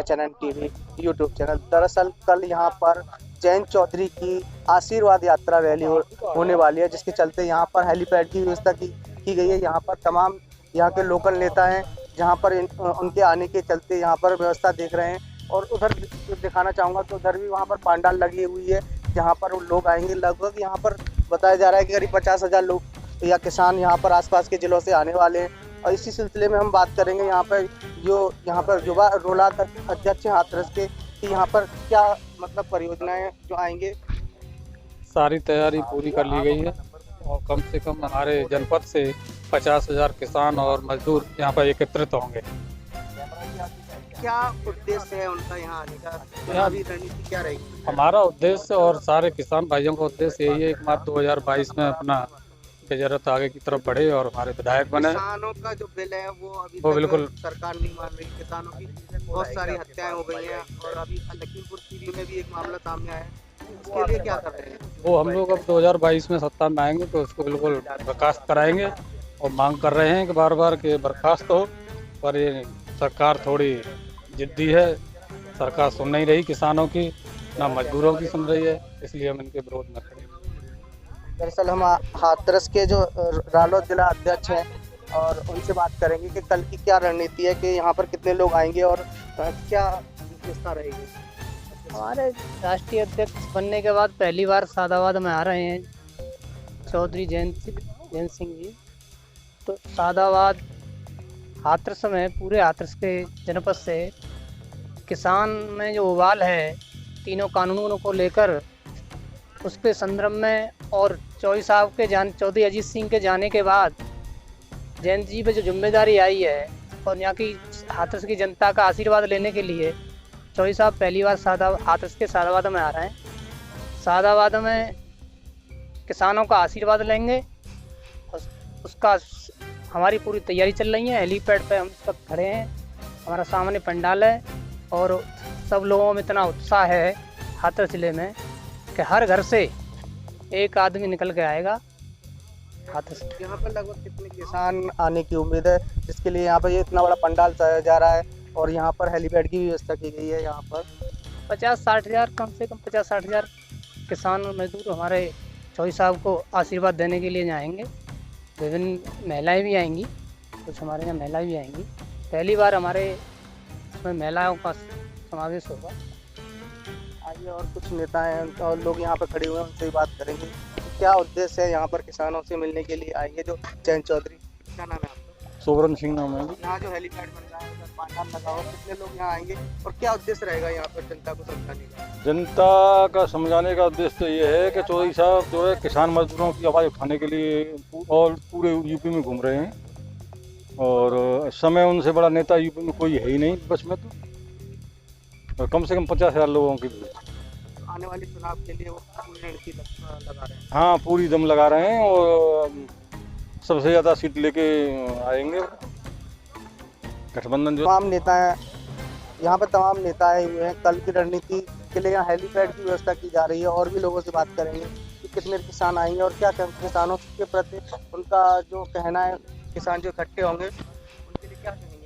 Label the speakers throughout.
Speaker 1: HNN TV YouTube channel. दरअसल कल यहाँ पर जयंत चौधरी की आशीर्वाद यात्रा रैली होने वाली है, जिसके चलते यहाँ पर हेलीपैड की व्यवस्था की गई है। यहाँ पर तमाम यहाँ के लोकल नेता हैं, जहाँ पर उनके आने के चलते यहाँ पर व्यवस्था देख रहे हैं। और उधर दिखाना चाहूँगा तो उधर भी वहाँ पर पंडाल लगी हुई है, जहाँ पर लोग आएंगे। लगभग यहाँ पर बताया जा रहा है कि करीब 50,000 लोग या किसान यहाँ पर आसपास के जिलों से आने वाले हैं। और इसी सिलसिले में हम बात करेंगे यहाँ पर युवा रोला अध्यक्ष हाथरस के कि यहाँ पर क्या मतलब परियोजनाएं जो आएंगे।
Speaker 2: सारी तैयारी पूरी कर ली गई है और कम से कम हमारे जनपद से 50,000 किसान और मजदूर यहाँ पर एकत्रित होंगे।
Speaker 1: क्या उद्देश्य है उनका यहाँ आने का, चुनावी रणनीति क्या रहेगी?
Speaker 2: हमारा उद्देश्य और सारे किसान भाइयों का उद्देश्य यही है कि मात्र 2022 में अपना जरूरत आगे की तरफ बढ़े और हमारे विधायक बने।
Speaker 1: किसानों का जो बिल है वो अभी
Speaker 2: वो
Speaker 1: तक
Speaker 2: बिल्कुल
Speaker 1: सरकार नहीं मान रही। किसानों की बहुत सारी हत्याएं हो गई हैं और अभी लखीमपुर खीरी में भी एक मामला सामने आया है। उसके लिए क्या कर रहे हैं?
Speaker 2: वो हम लोग अब 2022 में सत्ता में आएंगे तो उसको बिल्कुल बर्खास्त कराएंगे और मांग कर रहे हैं कि बार बार के बर्खास्त हो। पर ये सरकार थोड़ी जिद्दी है, सरकार सुन नहीं रही किसानों की, ना मजदूरों की सुन रही है, इसलिए हम इनके विरोध में खड़े हैं।
Speaker 1: दरअसल हम हाथरस के जो रालोद जिला अध्यक्ष हैं और उनसे बात करेंगे कि कल की क्या रणनीति है, कि यहाँ पर कितने लोग आएंगे और क्या विशेषता रहेगी।
Speaker 3: हमारे राष्ट्रीय अध्यक्ष बनने के बाद पहली बार सादाबाद में आ रहे हैं चौधरी जयंत सिंह जी। तो सादाबाद हाथरस में पूरे हाथरस के जनपद से किसान में जो उबाल है तीनों कानूनों को लेकर, उसके संदर्भ में और चौधरी अजीत सिंह के जाने के बाद जयंत जी पे जो जिम्मेदारी आई है और यहाँ की हाथरस की जनता का आशीर्वाद लेने के लिए चौधरी साहब पहली बार हाथरस के सादाबाद में आ रहे हैं। सादाबाद में किसानों का आशीर्वाद लेंगे। उसका हमारी पूरी तैयारी चल रही है। हेलीपैड पे हम सब खड़े हैं, हमारा सामने पंडाल है और सब लोगों में इतना उत्साह है हाथरस जिले में कि हर घर से एक आदमी निकल के आएगा हाथरस।
Speaker 1: यहाँ पर लगभग कितने किसान आने की उम्मीद है, जिसके लिए यहाँ पर ये इतना बड़ा पंडाल सजाया जा रहा है और यहाँ पर हेलीपैड की व्यवस्था की गई है। यहाँ पर
Speaker 3: 50-60 हज़ार, कम से कम 50-60 हज़ार किसान और मजदूर हमारे चौधरी साहब को आशीर्वाद देने के लिए जाएंगे। विभिन्न महिलाएं भी आएंगी, कुछ हमारे यहाँ महिलाएं भी आएंगी। पहली बार हमारे इसमें महिलाओं का समावेश होगा।
Speaker 1: आइए और कुछ नेता हैं और लोग यहाँ पर खड़े हुए हैं, उनसे भी बात करेंगे। क्या उद्देश्य है यहाँ पर किसानों से मिलने के लिए आएंगे जो जयंत चौधरी? क्या नाम है आपका?
Speaker 2: सोबरन सिंह नाम है।
Speaker 1: यहाँ जो हेलीपैड बन रहा है, उधर पंडाल लगा हो, कितने लोग यहाँ आएंगे और क्या उद्देश्य रहेगा यहाँ पर जनता को समझाने का?
Speaker 4: जनता का समझाने का उद्देश्य ये है कि चौधरी साहब जो है किसान मजदूरों की आवाज़ उठाने के लिए और पूरे यूपी में घूम रहे हैं और इस समय उनसे बड़ा नेता यूपी में कोई है ही नहीं बस में। तो कम से कम 50,000 लोगों की
Speaker 1: आने वाले चुनाव के लिए वो पूरी रणनीति लगा रहे हैं।
Speaker 4: हाँ, पूरी दम लगा रहे हैं और सबसे ज़्यादा सीट लेके आएंगे गठबंधन। जो
Speaker 1: तमाम नेता हैं यहाँ पर, तमाम नेता आए हुए हैं। कल की रणनीति के लिए यहाँ हेलीपैड की व्यवस्था की जा रही है और भी लोगों से बात करेंगे कि कितने किसान आएंगे और क्या किसानों के प्रति उनका जो कहना है। किसान जो इकट्ठे होंगे उनके लिए क्या कहेंगे?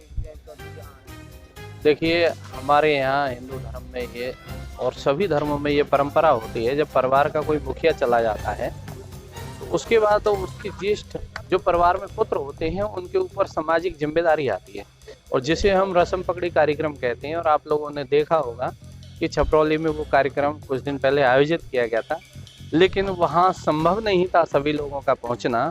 Speaker 5: देखिए, हमारे यहाँ हिंदू धर्म में ये और सभी धर्मों में ये परंपरा होती है, जब परिवार का कोई मुखिया चला जाता है तो उसके बाद तो उसकी ज्येष्ठ जो परिवार में पुत्र होते हैं उनके ऊपर सामाजिक जिम्मेदारी आती है और जिसे हम रस्म पकड़ी कार्यक्रम कहते हैं। और आप लोगों ने देखा होगा कि छपरौली में वो कार्यक्रम कुछ दिन पहले आयोजित किया गया था, लेकिन वहाँ संभव नहीं था सभी लोगों का पहुँचना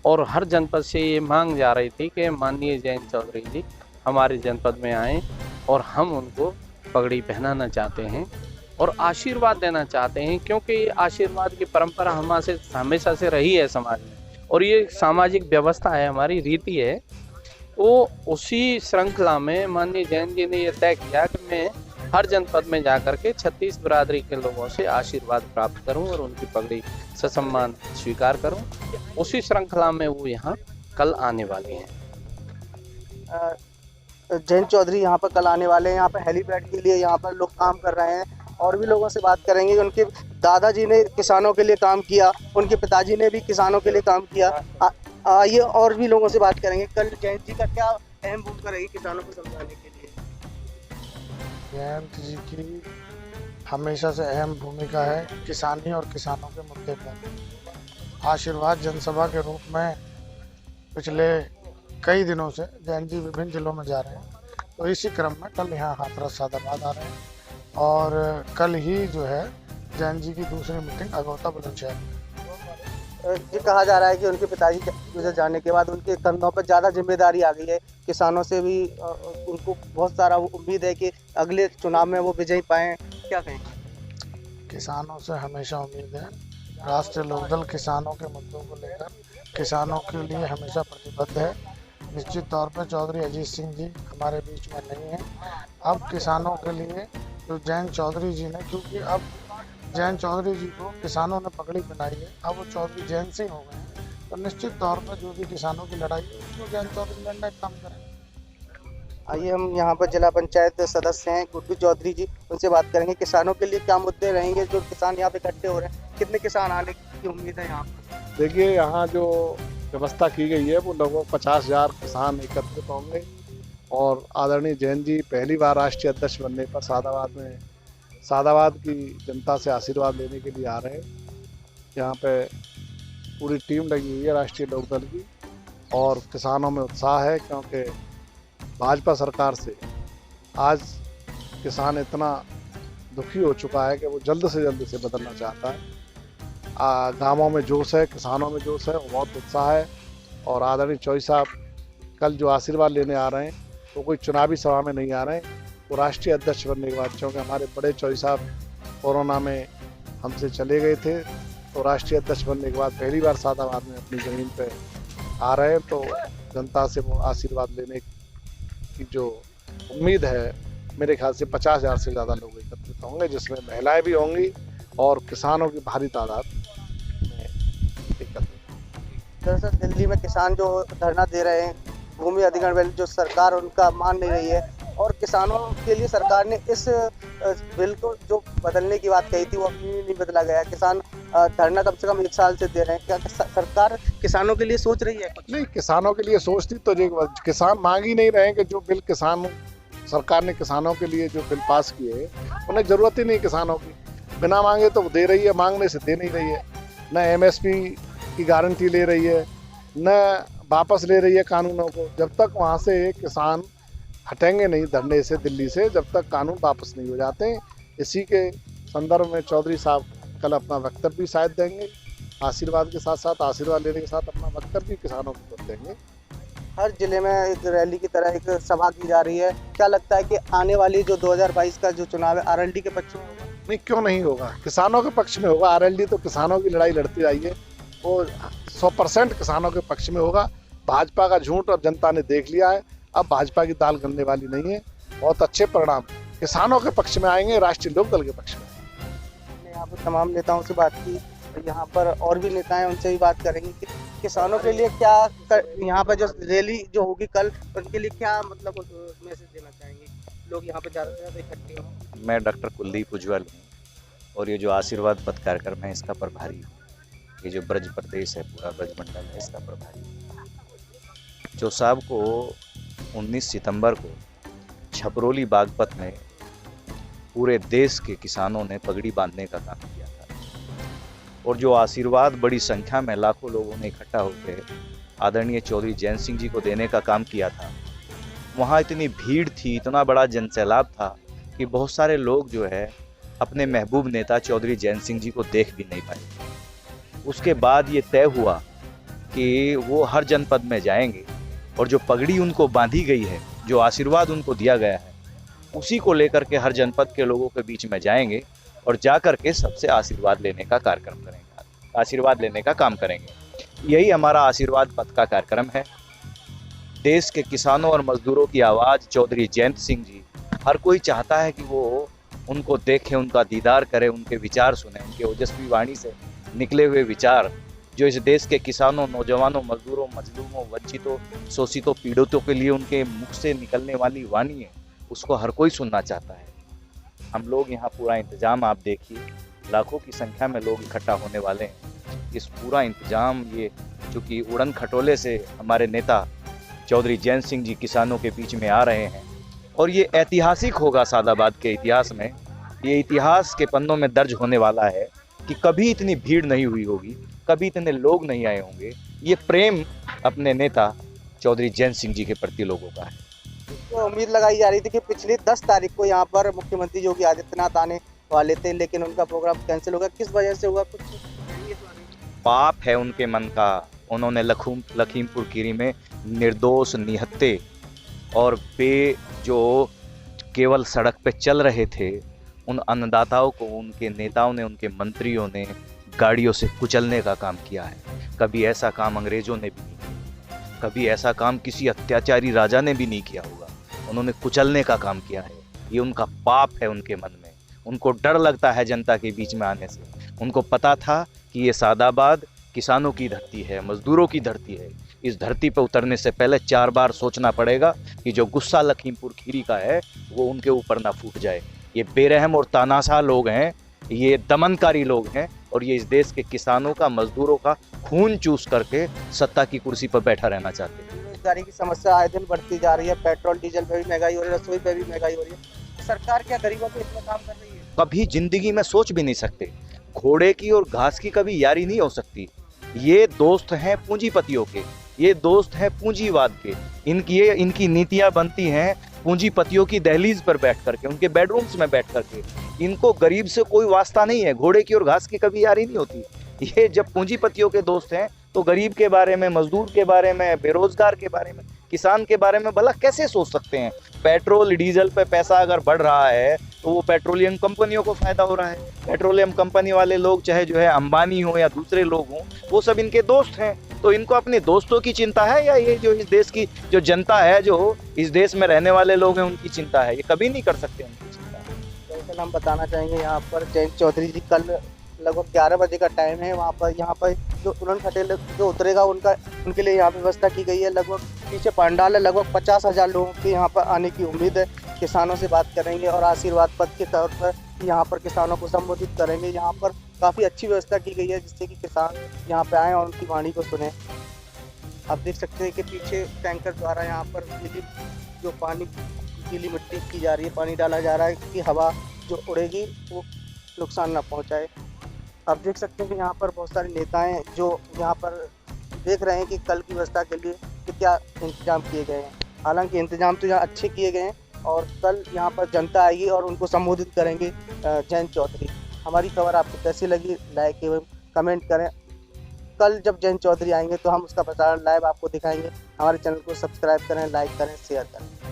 Speaker 5: और हर जनपद से ये मांग जा रही थी कि माननीय जयंत चौधरी जी हमारे जनपद में आएँ और हम उनको पगड़ी पहनाना चाहते हैं और आशीर्वाद देना चाहते हैं, क्योंकि ये आशीर्वाद की परंपरा हमेशा से रही है समाज में और ये सामाजिक व्यवस्था है, हमारी रीति है। तो उसी श्रृंखला में माननीय जैन जी ने यह तय किया कि मैं हर जनपद में जाकर के 36 बिरादरी के लोगों से आशीर्वाद प्राप्त करूं और उनकी पगड़ी ससम्मान स्वीकार करूं। उसी श्रृंखला में वो यहाँ कल आने वाले हैं।
Speaker 1: जयंत चौधरी यहाँ पर कल आने वाले हैं। यहाँ पर हेलीपैड के लिए यहाँ पर लोग काम कर रहे हैं और भी लोगों से बात करेंगे। उनके दादाजी ने किसानों के लिए काम किया, उनके पिताजी ने भी किसानों के लिए काम किया। आइए और भी लोगों से बात करेंगे। कल जयंत जी का क्या अहम भूमिका रहेगी किसानों को समझाने के लिए?
Speaker 6: जयंत जी की हमेशा से अहम भूमिका है किसानी और किसानों के मुद्दे पर। आशीर्वाद जनसभा के रूप में पिछले कई दिनों से जयंत जी विभिन्न जिलों में जा रहे हैं, तो इसी क्रम में कल यहाँ हाथरस सादाबाद आ रहे हैं और कल ही जो है जयंत जी की दूसरी मीटिंग अगौता बुलंदशहर में।
Speaker 1: ये कहा जा रहा है कि उनके पिताजी गुजर जाने के बाद उनके कंधों पर ज़्यादा जिम्मेदारी आ गई है। किसानों से भी उनको बहुत सारा उम्मीद है कि अगले चुनाव में वो विजयी पाएं। क्या कहेंगे?
Speaker 6: किसानों से हमेशा उम्मीद है। राष्ट्रीय लोकदल किसानों के मुद्दों को लेकर किसानों के लिए हमेशा प्रतिबद्ध है। निश्चित तौर पर चौधरी अजीत सिंह जी हमारे बीच में नहीं है। अब किसानों के लिए जो जयंत चौधरी जी ने, क्योंकि अब जयंत चौधरी जी को किसानों ने पगड़ी पहनाई है, अब वो चौधरी जयंत सिंह हो गए हैं, तो निश्चित तौर पर जो भी किसानों की लड़ाई है उसको जयंत चौधरी लड़ने का काम करेंगे।
Speaker 1: आइए हम यहाँ पर जिला पंचायत सदस्य हैं गुड्डू चौधरी जी, उनसे बात करेंगे किसानों के लिए क्या मुद्दे रहेंगे। जो किसान यहाँ पे इकट्ठे हो रहे हैं, कितने किसान आने की उम्मीद है यहाँ पर?
Speaker 7: देखिए, यहाँ जो व्यवस्था की गई है वो लगभग 50,000 किसान एकत्रित होंगे और आदरणीय जयंत जी पहली बार राष्ट्रीय अध्यक्ष बनने पर सादाबाद की जनता से आशीर्वाद लेने के लिए आ रहे हैं। यहाँ पे पूरी टीम लगी हुई है राष्ट्रीय लोकदल की और किसानों में उत्साह है, क्योंकि भाजपा सरकार से आज किसान इतना दुखी हो चुका है कि वो जल्द से बदलना चाहता है। गांवों में जोश है, किसानों में जोश है, बहुत उत्साह है। और आदरणीय चौधरी साहब कल जो आशीर्वाद लेने आ रहे हैं वो कोई चुनावी सभा में नहीं आ रहे हैं, वो राष्ट्रीय अध्यक्ष बनने के बाद, क्योंकि हमारे बड़े चौधरी साहब कोरोना में हमसे चले गए थे, तो राष्ट्रीय अध्यक्ष बनने के बाद पहली बार सादाबाद में अपनी ज़मीन पे आ रहे हैं। तो जनता से वो आशीर्वाद लेने की जो उम्मीद है, मेरे ख्याल से 50,000 से ज़्यादा लोग एकत्रित होंगे, जिसमें महिलाएं भी होंगी और किसानों की भारी तादाद में एकत्रित।
Speaker 1: दरअसल दिल्ली में किसान जो धरना दे रहे हैं, भूमि अधिग्रहण बिल जो सरकार उनका मान नहीं रही है, और किसानों के लिए सरकार ने इस बिल को जो बदलने की बात कही थी वो अभी नहीं बदला गया। किसान धरना कम से कम 1 साल से दे रहे हैं। क्या सरकार किसानों के लिए सोच रही है?
Speaker 7: नहीं, किसानों के लिए सोचती तो जो किसान मांग ही नहीं रहे हैं कि जो बिल सरकार ने किसानों के लिए जो बिल पास किए उन्हें ज़रूरत ही नहीं किसानों की। बिना मांगे तो दे रही है, मांगने से दे नहीं रही है। न MSP की गारंटी ले रही है, न वापस ले रही है कानूनों को। जब तक वहाँ से किसान हटेंगे नहीं धरने से, दिल्ली से, जब तक कानून वापस नहीं हो जाते हैं। इसी के संदर्भ में चौधरी साहब कल अपना वक्तव्य भी शायद देंगे, आशीर्वाद के साथ साथ, आशीर्वाद लेने के साथ अपना वक्तव्य भी किसानों को देंगे।
Speaker 1: हर जिले में एक रैली की तरह एक सभा की जा रही है। क्या लगता है कि आने वाली जो 2022 का जो चुनाव है RLD के पक्ष में होगा?
Speaker 7: नहीं, क्यों नहीं होगा, किसानों के पक्ष में होगा। RLD तो किसानों की लड़ाई लड़ती आई है, वो 100% किसानों के पक्ष में होगा। भाजपा का झूठ अब जनता ने देख लिया है, अब भाजपा की दाल गलने वाली नहीं है। बहुत अच्छे परिणाम किसानों के पक्ष में आएंगे, राष्ट्रीय लोकदल के पक्ष में।
Speaker 1: हमने यहाँ पर तमाम नेताओं से बात की, यहाँ पर और भी नेता हैं, उनसे भी बात करेंगे कि किसानों के लिए क्या यहाँ पर जो रैली जो होगी कल, उनके लिए क्या मतलब मैसेज देना चाहेंगे? लोग यहाँ पर ज़्यादा से ज़्यादा इकट्ठे हों।
Speaker 8: मैं डॉक्टर कुलदीप उज्ज्वल हूँ और ये जो आशीर्वाद पथ कार्यक्रम है इसका प्रभारी हूँ। ये जो ब्रज प्रदेश है, पूरा ब्रज मंडल है, इसका प्रभारी हूँ। जो साहब को 19 सितंबर को छपरोली बागपत में पूरे देश के किसानों ने पगड़ी बांधने का काम किया था, और जो आशीर्वाद बड़ी संख्या में लाखों लोगों ने इकट्ठा होकर आदरणीय चौधरी जयंत सिंह जी को देने का काम किया था, वहाँ इतनी भीड़ थी, इतना बड़ा जनसैलाब था कि बहुत सारे लोग जो है अपने महबूब नेता चौधरी जयंत सिंह जी को देख भी नहीं पाए। उसके बाद ये तय हुआ कि वो हर जनपद में जाएंगे और जो पगड़ी उनको बांधी गई है, जो आशीर्वाद उनको दिया गया है, उसी को लेकर के हर जनपद के लोगों के बीच में जाएंगे और जा कर के सबसे आशीर्वाद लेने का कार्यक्रम करेंगे, आशीर्वाद लेने का काम करेंगे। यही हमारा आशीर्वाद पथ का कार्यक्रम है। देश के किसानों और मजदूरों की आवाज़ चौधरी जयंत सिंह जी, हर कोई चाहता है कि वो उनको देखें, उनका दीदार करें, उनके विचार सुने, उनके ओजस्वी वाणी से निकले हुए विचार जो इस देश के किसानों, नौजवानों, मजदूरों, मजलूमों, वंचितों, शोषितों, पीड़ितों के लिए उनके मुख से निकलने वाली वाणी है, उसको हर कोई सुनना चाहता है। हम लोग यहाँ पूरा इंतजाम आप देखिए, लाखों की संख्या में लोग इकट्ठा होने वाले हैं। इस पूरा इंतजाम ये चूँकि उड़न खटोले से हमारे नेता चौधरी जयंत सिंह जी किसानों के बीच में आ रहे हैं, और ये ऐतिहासिक होगा सादाबाद के इतिहास में। ये इतिहास के पन्नों में दर्ज होने वाला है कि कभी इतनी भीड़ नहीं हुई होगी, कभी इतने लोग नहीं आए होंगे। ये प्रेम अपने नेता चौधरी जयंत सिंह जी के प्रति लोगों का है।
Speaker 1: तो उम्मीद लगाई जा रही थी कि पिछली 10 तारीख को यहाँ पर मुख्यमंत्री योगी आदित्यनाथ आने वाले थे, लेकिन उनका प्रोग्राम कैंसिल हो गया। किस वजह से हुआ, कुछ
Speaker 8: पाप है उनके मन का। उन्होंने लखीमपुर खीरी में निर्दोष, निहत्थे और जो केवल सड़क पे चल रहे थे, उन अन्नदाताओं को उनके नेताओं ने, उनके मंत्रियों ने गाड़ियों से कुचलने का काम किया है। कभी ऐसा काम अंग्रेजों ने भी नहीं किया, कभी ऐसा काम किसी अत्याचारी राजा ने भी नहीं किया होगा। उन्होंने कुचलने का काम किया है। ये उनका पाप है उनके मन में। उनको डर लगता है जनता के बीच में आने से। उनको पता था कि ये सादाबाद किसानों की धरती है, मजदूरों की धरती है। इस धरती पर उतरने से पहले 4 बार सोचना पड़ेगा कि जो गुस्सा लखीमपुर खीरी का है वो उनके ऊपर ना फूट जाए। ये बेरहम और तानाशाह लोग हैं, ये दमनकारी लोग हैं, और ये इस देश के किसानों का, मजदूरों का खून चूस करके सत्ता की कुर्सी पर बैठा रहना चाहते हैं।
Speaker 1: बेरोजगारी की समस्या आए दिन बढ़ती जा रही है, पेट्रोल डीजल पे भी महंगाई हो रही है, रसोई पे भी महंगाई हो रही है। सरकार क्या गरीबों पे इतना काम कर रही है?
Speaker 8: कभी जिंदगी में सोच भी नहीं सकते। घोड़े की और घास की कभी यारी नहीं हो सकती। ये दोस्त हैं पूंजीपतियों के, ये दोस्त हैं पूंजीवाद के। इनकी नीतियां बनती हैं पूंजीपतियों की दहलीज पर बैठ करके, उनके बेडरूम्स में बैठ करके। इनको गरीब से कोई वास्ता नहीं है। घोड़े की और घास की कभी यारी नहीं होती। ये जब पूंजीपतियों के दोस्त हैं तो गरीब के बारे में, मजदूर के बारे में, बेरोजगार के बारे में, किसान के बारे में भला कैसे सोच सकते हैं? पेट्रोल डीजल पे पैसा अगर बढ़ रहा है तो वो पेट्रोलियम कंपनियों को फायदा हो रहा है। पेट्रोलियम कंपनी वाले लोग, चाहे जो है अंबानी हो या दूसरे लोग हों, वो सब इनके दोस्त हैं। तो इनको अपने दोस्तों की चिंता है या ये जो इस देश की जो जनता है, जो इस देश में रहने वाले लोग हैं, उनकी चिंता है? ये कभी नहीं कर सकते उनकी चिंता।
Speaker 1: दरअसल हम बताना चाहेंगे यहाँ पर जयंत चौधरी जी कल लगभग 11 बजे का टाइम है। वहाँ पर यहाँ पर जो उड़न खटेल जो उतरेगा उनके लिए यहाँ पे व्यवस्था की गई है। लगभग पीछे पंडाल है, लगभग 50,000 लोगों के यहाँ पर आने की उम्मीद है। किसानों से बात करेंगे और आशीर्वाद पद के तौर पर यहाँ पर किसानों को संबोधित करेंगे। यहाँ पर काफ़ी अच्छी व्यवस्था की गई है जिससे कि किसान यहाँ पे आएँ और उनकी वाणी को सुने। आप देख सकते हैं कि पीछे टैंकर द्वारा यहाँ पर जो पानी, गीली मिट्टी की जा रही है, पानी डाला जा रहा है कि हवा जो उड़ेगी वो नुकसान ना पहुँचाए। आप देख सकते हैं कि यहाँ पर बहुत सारे नेता हैं जो यहाँ पर देख रहे हैं कि कल की व्यवस्था के लिए कि क्या इंतजाम किए गए हैं। हालांकि इंतजाम तो यहाँ अच्छे किए गए हैं और कल यहाँ पर जनता आएगी और उनको संबोधित करेंगे जयंत चौधरी। हमारी खबर आपको कैसी लगी, लाइक एवं कमेंट करें। कल जब जयंत चौधरी आएंगे तो हम उसका प्रसारण लाइव आपको दिखाएंगे। हमारे चैनल को सब्सक्राइब करें, लाइक करें, शेयर करें।